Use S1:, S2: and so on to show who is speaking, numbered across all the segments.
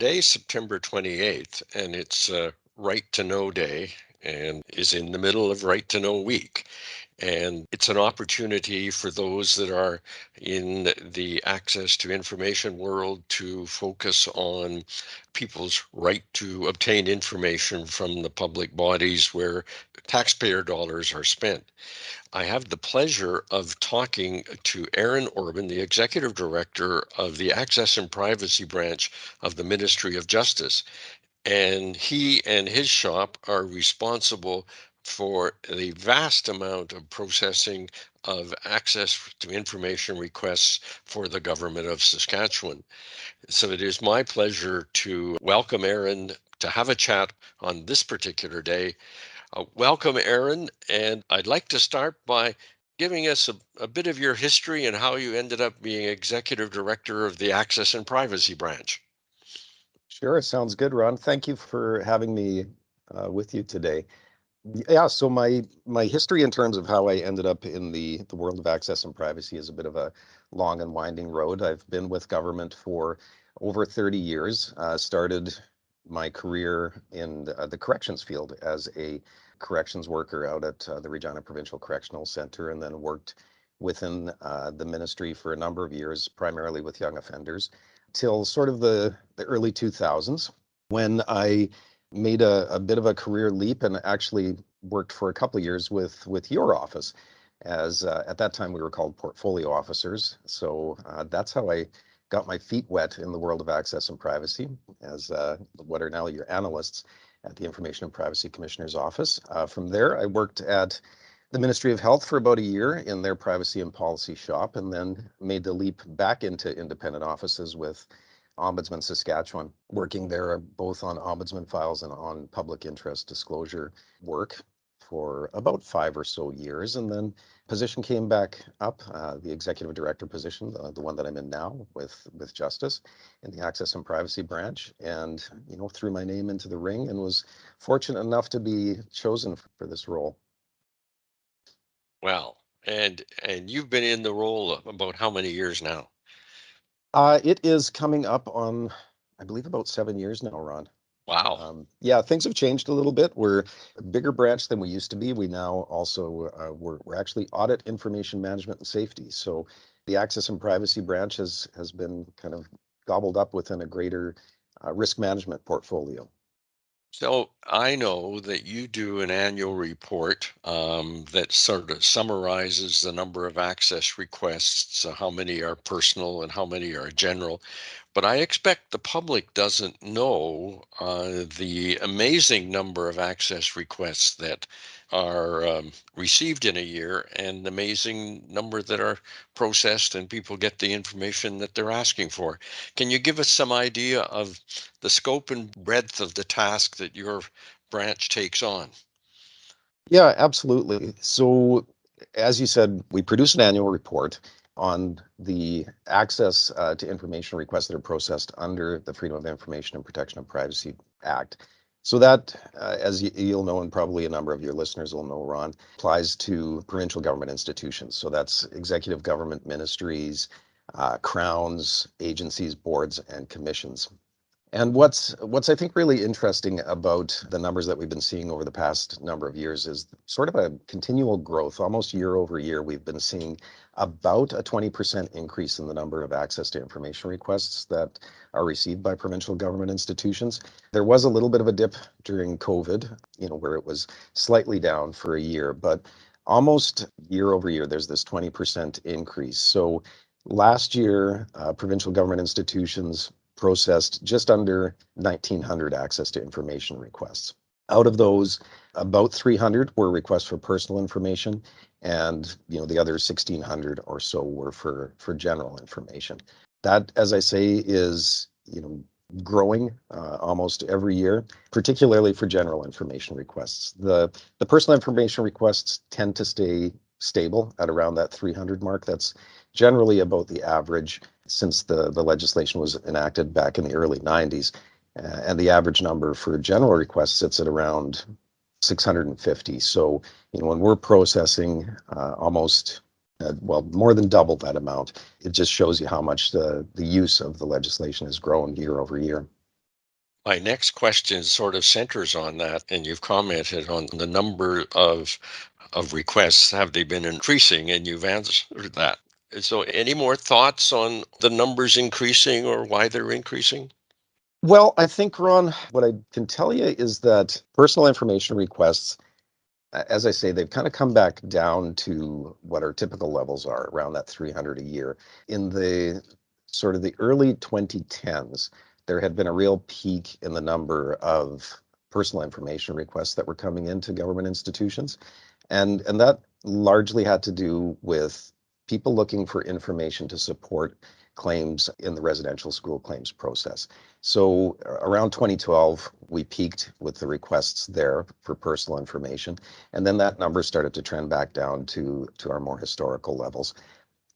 S1: today's September 28th, and it's Right to Know Day and is in the middle of Right to Know Week. And it's an opportunity for those that are in the access to information world to focus on people's right to obtain information from the public bodies where taxpayer dollars are spent. I have the pleasure of talking to Aaron Orban, the Executive Director of the Access and Privacy Branch of the Ministry of Justice. And he and his shop are responsible for the vast amount of processing of access to information requests for the Government of Saskatchewan. So it is my pleasure to welcome Aaron to have a chat on this particular day. Welcome, Aaron, and I'd like to start by giving us a bit of your history and how you ended up being Executive Director of the Access and Privacy Branch.
S2: Sure, sounds good, Ron. Thank you for having me with you today. Yeah, so my history in terms of how I ended up in the world of access and privacy is a bit of a long and winding road. I've been with government for over 30 years. Started my career in the corrections field as a corrections worker out at the Regina Provincial Correctional Centre, and then worked within the ministry for a number of years, primarily with young offenders, till sort of the early 2000s, when I made a bit of a career leap and actually worked for a couple of years with your office as at that time we were called portfolio officers. So that's how I got my feet wet in the world of access and privacy as what are now your analysts at the Information and Privacy Commissioner's Office. From there, I worked at the Ministry of Health for about a year in their privacy and policy shop, and then made the leap back into independent offices with Ombudsman Saskatchewan, working there both on ombudsman files and on public interest disclosure work for about 5 or so years. And then position came back up, the executive director position, the one that I'm in now with Justice in the Access and Privacy Branch, and threw my name into the ring and was fortunate enough to be chosen for this role.
S1: Wow. And you've been in the role about how many years now?
S2: It is coming up on, I believe, about 7 years now, Ron.
S1: Wow.
S2: Yeah, things have changed a little bit. We're a bigger branch than we used to be. We now also we're actually audit information management and safety. So the access and privacy branch has been kind of gobbled up within a greater risk management portfolio.
S1: So I know that you do an annual report that sort of summarizes the number of access requests, how many are personal and how many are general. But I expect the public doesn't know the amazing number of access requests that are received in a year and the amazing number that are processed and people get the information that they're asking for. Can you give us some idea of the scope and breadth of the task that your branch takes on?
S2: Yeah, absolutely. So as you said, we produce an annual report on the access to information requests that are processed under the Freedom of Information and Protection of Privacy Act. So that, as you'll know, and probably a number of your listeners will know, Ron, applies to provincial government institutions. So that's executive government ministries, crowns, agencies, boards, and commissions. And what's I think really interesting about the numbers that we've been seeing over the past number of years is sort of a continual growth. Almost year over year, we've been seeing about a 20% increase in the number of access to information requests that are received by provincial government institutions. There was a little bit of a dip during COVID, where it was slightly down for a year, but almost year over year, there's this 20% increase. So last year, provincial government institutions processed just under 1,900 access to information requests. Out of those, about 300 were requests for personal information, and the other 1,600 or so were for general information. That, as I say, is growing almost every year, particularly for general information requests. The personal information requests tend to stay stable at around that 300 mark. That's generally about the average since the legislation was enacted back in the early 90s. And the average number for general requests sits at around 650. So, when we're processing almost, more than double that amount, it just shows you how much the use of the legislation has grown year over year.
S1: My next question sort of centers on that, and you've commented on the number of requests. Have they been increasing? And you've answered that. So, any more thoughts on the numbers increasing or why they're increasing?
S2: Well, I think, Ron, what I can tell you is that personal information requests, as I say, they've kind of come back down to what our typical levels are, around that 300 a year. In the sort of the early 2010s, there had been a real peak in the number of personal information requests that were coming into government institutions. And that largely had to do with people looking for information to support claims in the residential school claims process. So around 2012, we peaked with the requests there for personal information, and then that number started to trend back down to our more historical levels.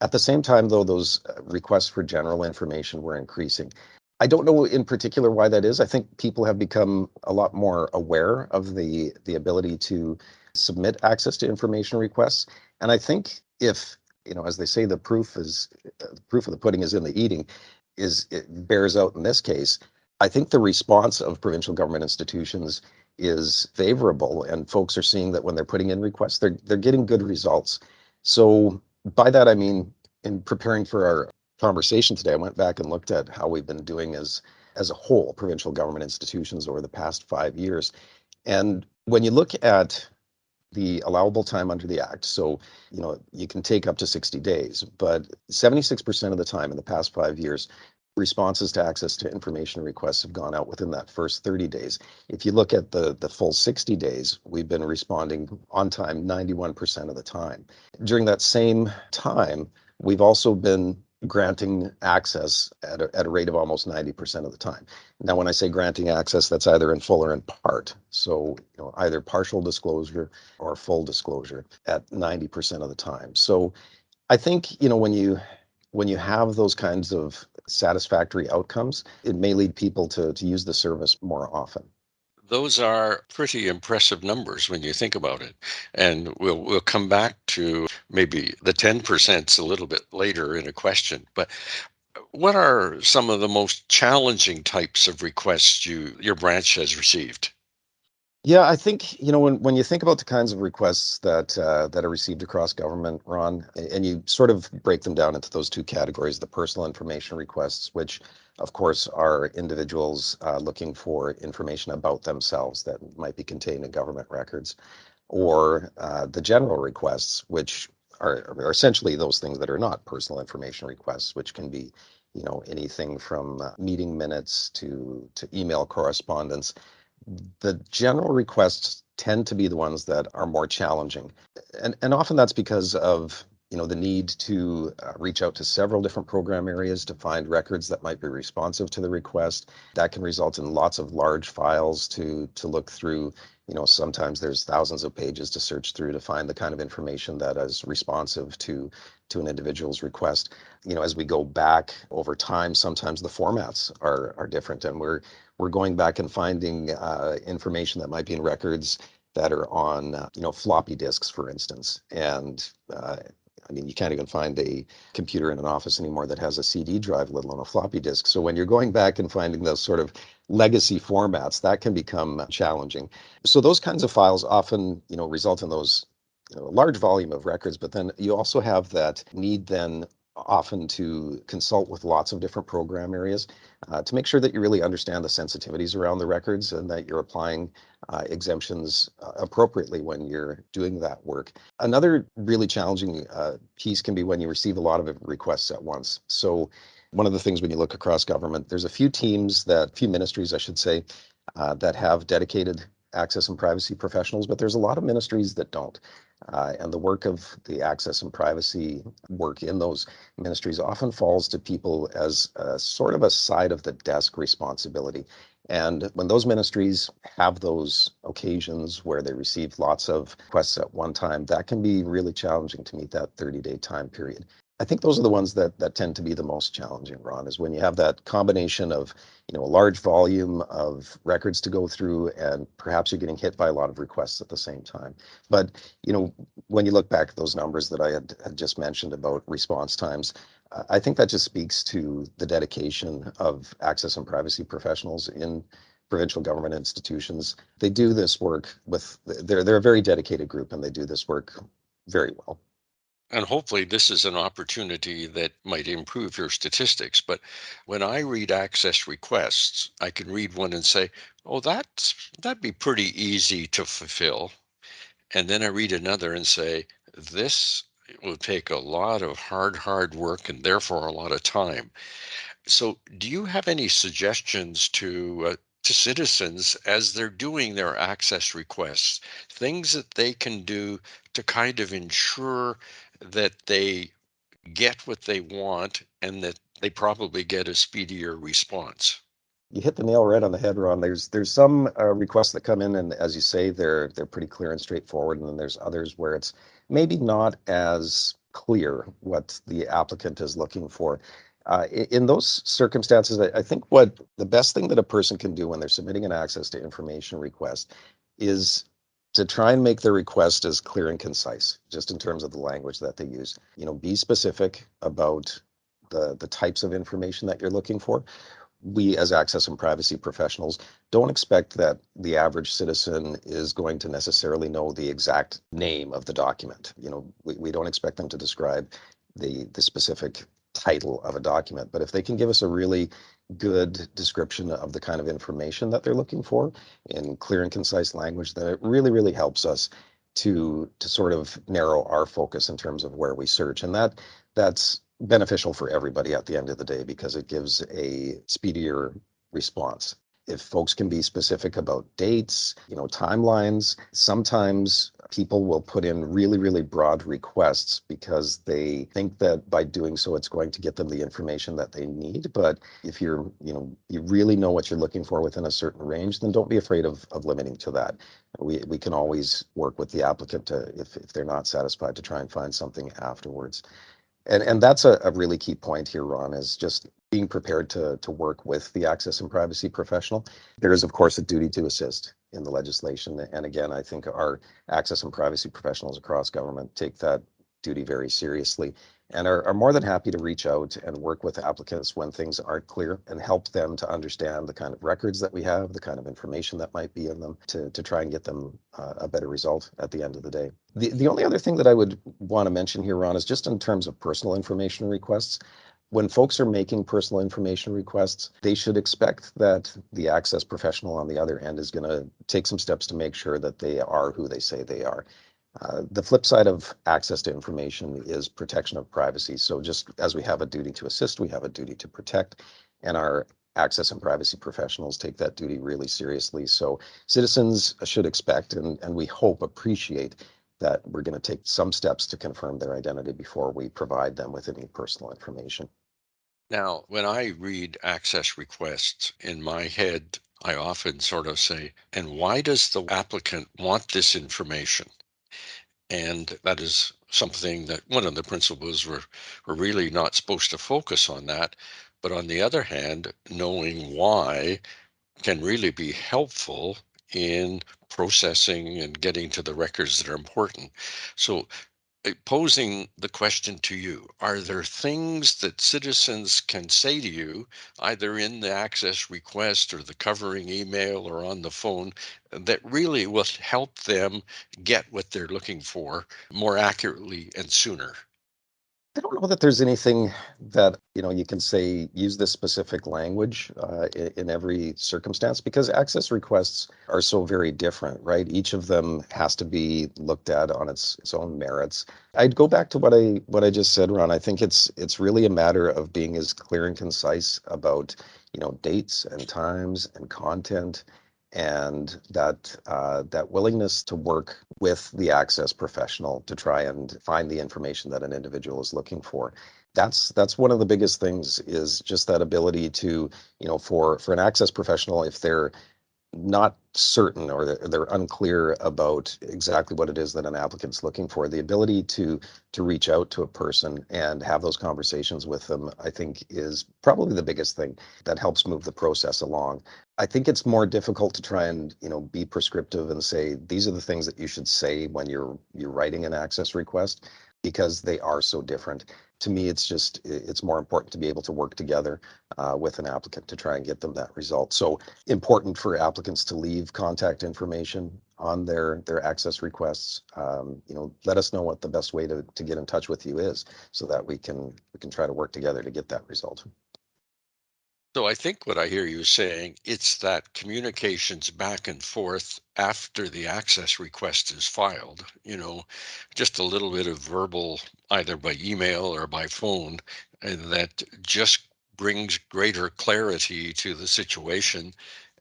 S2: At the same time, though, those requests for general information were increasing. I don't know in particular why that is. I think people have become a lot more aware of the ability to submit access to information requests. And I think if, as they say, the proof of the pudding is in the eating, is it bears out in this case. I think the response of provincial government institutions is favorable, and folks are seeing that when they're putting in requests, they're getting good results. So by that I mean, in preparing for our conversation today, I went back and looked at how we've been doing as a whole, provincial government institutions over the past 5 years. And when you look at the allowable time under the Act, so you can take up to 60 days, but 76% of the time in the past 5 years, responses to access to information requests have gone out within that first 30 days. If you look at the full 60 days, we've been responding on time 91% of the time. During that same time, we've also been granting access at a rate of almost 90% of the time. Now, when I say granting access, that's either in full or in part. So, either partial disclosure or full disclosure at 90% of the time. So I think, when you have those kinds of satisfactory outcomes, it may lead people to use the service more often.
S1: Those are pretty impressive numbers when you think about it. And we'll come back to maybe the 10% a little bit later in a question. But what are some of the most challenging types of requests your branch has received?
S2: Yeah, I think, when you think about the kinds of requests that are received across government, Ron, and you sort of break them down into those two categories, the personal information requests, which of course are individuals looking for information about themselves that might be contained in government records, or the general requests, which are essentially those things that are not personal information requests, which can be, anything from meeting minutes to email correspondence. The general requests tend to be the ones that are more challenging. And often that's because of, the need to reach out to several different program areas to find records that might be responsive to the request. That can result in lots of large files to look through. Sometimes there's thousands of pages to search through to find the kind of information that is responsive to an individual's request. As we go back over time, sometimes the formats are different, and we're going back and finding information that might be in records that are on floppy disks, for instance. And I mean, you can't even find a computer in an office anymore that has a CD drive, let alone a floppy disk. So when you're going back and finding those sort of legacy formats, that can become challenging. So those kinds of files often, result in those, a large volume of records, but then you also have that need then often to consult with lots of different program areas to make sure that you really understand the sensitivities around the records and that you're applying exemptions appropriately when you're doing that work. Another really challenging piece can be when you receive a lot of requests at once. So one of the things when you look across government, there's a few few ministries, I should say, that have dedicated access and privacy professionals, but there's a lot of ministries that don't. And the work of the access and privacy work in those ministries often falls to people as a sort of a side of the desk responsibility. And when those ministries have those occasions where they receive lots of requests at one time, that can be really challenging to meet that 30-day time period. I think those are the ones that tend to be the most challenging, Ron, is when you have that combination of, a large volume of records to go through, and perhaps you're getting hit by a lot of requests at the same time. But, when you look back at those numbers that I had just mentioned about response times, I think that just speaks to the dedication of access and privacy professionals in provincial government institutions. They do this work with, they're a very dedicated group, and they do this work very well.
S1: And hopefully, this is an opportunity that might improve your statistics. But when I read access requests, I can read one and say, "Oh, that'd be pretty easy to fulfill." And then I read another and say, "This will take a lot of hard work and therefore a lot of time." So, do you have any suggestions to citizens as they're doing their access requests, things that they can do to kind of ensure that they get what they want and that they probably get a speedier response?
S2: You hit the nail right on the head, Ron. There's some requests that come in, and as you say, they're pretty clear and straightforward. And then there's others where it's maybe not as clear what the applicant is looking for. In those circumstances, I think what the best thing that a person can do when they're submitting an access to information request is to try and make their request as clear and concise, just in terms of the language that they use. Be specific about the types of information that you're looking for. We, as access and privacy professionals, don't expect that the average citizen is going to necessarily know the exact name of the document. We don't expect them to describe the specific title of a document, but if they can give us a really good description of the kind of information that they're looking for in clear and concise language, then it really helps us to sort of narrow our focus in terms of where we search. And that's beneficial for everybody at the end of the day, because it gives a speedier response. If folks can be specific about dates, timelines, sometimes people will put in really broad requests because they think that by doing so, it's going to get them the information that they need. But if you really know what you're looking for within a certain range, then don't be afraid of limiting to that. We can always work with the applicant to, if they're not satisfied, to try and find something afterwards. And that's a really key point here, Ron, is just being prepared to work with the access and privacy professional. There is, of course, a duty to assist in the legislation. And again, I think our access and privacy professionals across government take that duty very seriously and are more than happy to reach out and work with applicants when things aren't clear and help them to understand the kind of records that we have, the kind of information that might be in them, to try and get them a better result at the end of the day. The only other thing that I would want to mention here, Ron, is just in terms of personal information requests. When folks are making personal information requests, they should expect that the access professional on the other end is going to take some steps to make sure that they are who they say they are. The flip side of access to information is protection of privacy. So just as we have a duty to assist, we have a duty to protect, and our access and privacy professionals take that duty really seriously. So citizens should expect, and we hope appreciate, that we're going to take some steps to confirm their identity before we provide them with any personal information.
S1: Now, when I read access requests in my head, I often sort of say, and why does the applicant want this information? And that is something that one of the principles we're really not supposed to focus on that. But on the other hand, knowing why can really be helpful in processing and getting to the records that are important. So, posing the question to you, are there things that citizens can say to you, either in the access request or the covering email or on the phone, that really will help them get what they're looking for more accurately and sooner?
S2: I don't know that there's anything that, you can say, use this specific language in every circumstance, because access requests are so very different, right? Each of them has to be looked at on its own merits. I'd go back to what I just said, Ron. I think it's really a matter of being as clear and concise about, dates and times and content, and that willingness to work with the access professional to try and find the information that an individual is looking for. That's one of the biggest things, is just that ability to, for an access professional, if they're not certain, or they're unclear about exactly what it is that an applicant's looking for, the ability to reach out to a person and have those conversations with them, I think, is probably the biggest thing that helps move the process along. I think it's more difficult to try and, be prescriptive and say, these are the things that you should say when you're writing an access request. because they are so different. To me, it's more important to be able to work together with an applicant to try and get them that result. So important for applicants to leave contact information on their access requests. Let us know what the best way to get in touch with you is, so that we can try to work together to get that result.
S1: So I think what I hear you saying, it's that communications back and forth after the access request is filed, just a little bit of verbal, either by email or by phone, and that just brings greater clarity to the situation.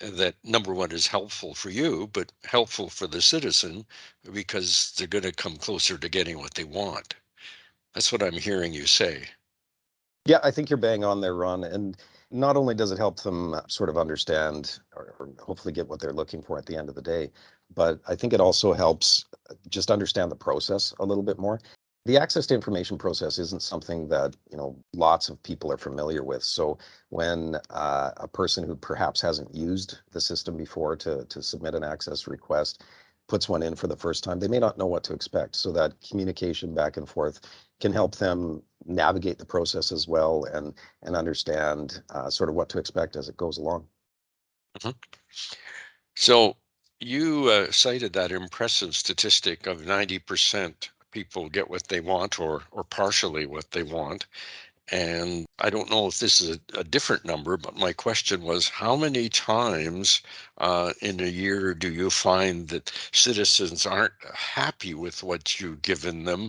S1: That number one is helpful for you, but helpful for the citizen because they're going to come closer to getting what they want. That's what I'm hearing you say.
S2: Yeah, I think you're bang on there, Ron. And not only does it help them sort of understand or hopefully get what they're looking for at the end of the day, but I think it also helps just understand the process a little bit more. The access to information process isn't something that, lots of people are familiar with. So when a person who perhaps hasn't used the system before to submit an access request puts one in for the first time, they may not know what to expect. So that communication back and forth can help them navigate the process as well, and understand sort of what to expect as it goes along.
S1: Mhm. So you cited that impressive statistic of 90% people get what they want or partially what they want. And I don't know if this is a different number, but my question was how many times in a year do you find that citizens aren't happy with what you've given them?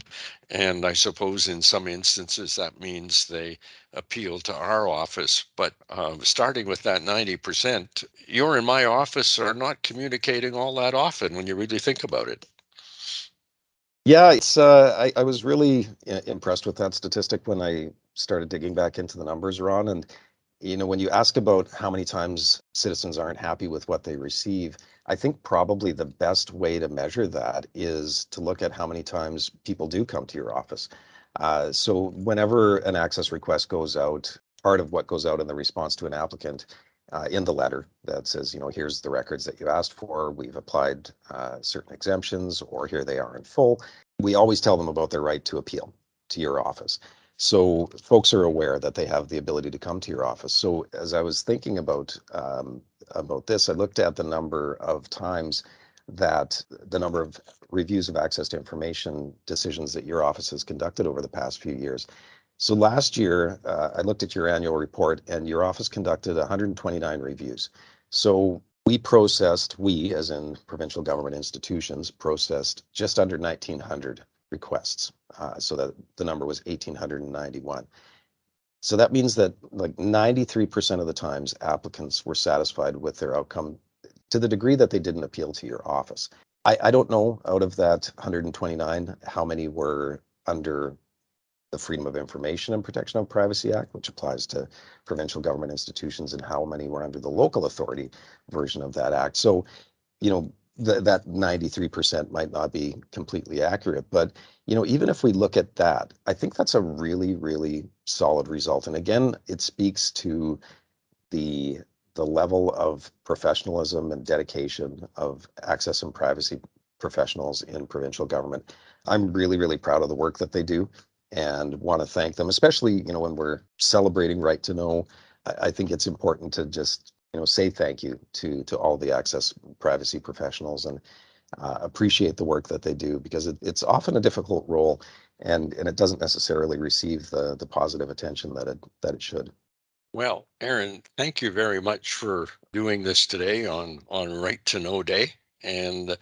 S1: And I suppose in some instances that means they appeal to our office. But starting with that 90%, you're in my office are not communicating all that often when you really think about it.
S2: Yeah, I was really impressed with that statistic when I started digging back into the numbers, Ron. And when you ask about how many times citizens aren't happy with what they receive, I think probably the best way to measure that is to look at how many times people do come to your office. So whenever an access request goes out, part of what goes out in the response to an applicant in the letter that says, here's the records that you asked for, we've applied certain exemptions, or here they are in full. We always tell them about their right to appeal to your office. So folks are aware that they have the ability to come to your office. So as I was thinking about this, I looked at the number of times that the number of reviews of access to information decisions that your office has conducted over the past few years. So last year, I looked at your annual report, and your office conducted 129 reviews. So we, as in provincial government institutions, processed just under 1,900 requests. So that the number was 1,891. So that means that like 93% of the times applicants were satisfied with their outcome to the degree that they didn't appeal to your office. I don't know out of that 129 how many were under the Freedom of Information and Protection of Privacy Act, which applies to provincial government institutions, and how many were under the local authority version of that act. So, that 93% might not be completely accurate, but even if we look at that, I think that's a really, really solid result. And again, it speaks to the the level of professionalism and dedication of access and privacy professionals in provincial government. I'm really, really proud of the work that they do and want to thank them, especially, when we're celebrating Right to Know. I think it's important to just, say thank you to all the access privacy professionals, and appreciate the work that they do, because it's often a difficult role, and it doesn't necessarily receive the positive attention that it should.
S1: Well, Aaron, thank you very much for doing this today on Right to Know Day. And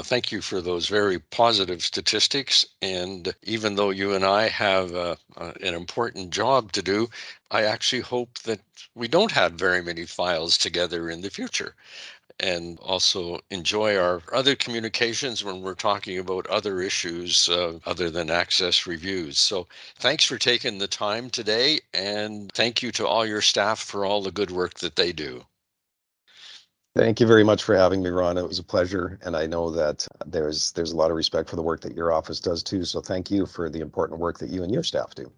S1: thank you for those very positive statistics. And even though you and I have an important job to do, I actually hope that we don't have very many files together in the future, and also enjoy our other communications when we're talking about other issues other than access reviews. So thanks for taking the time today, and thank you to all your staff for all the good work that they do.
S2: Thank you very much for having me, Ron. It was a pleasure, and I know that there's a lot of respect for the work that your office does too. So thank you for the important work that you and your staff do.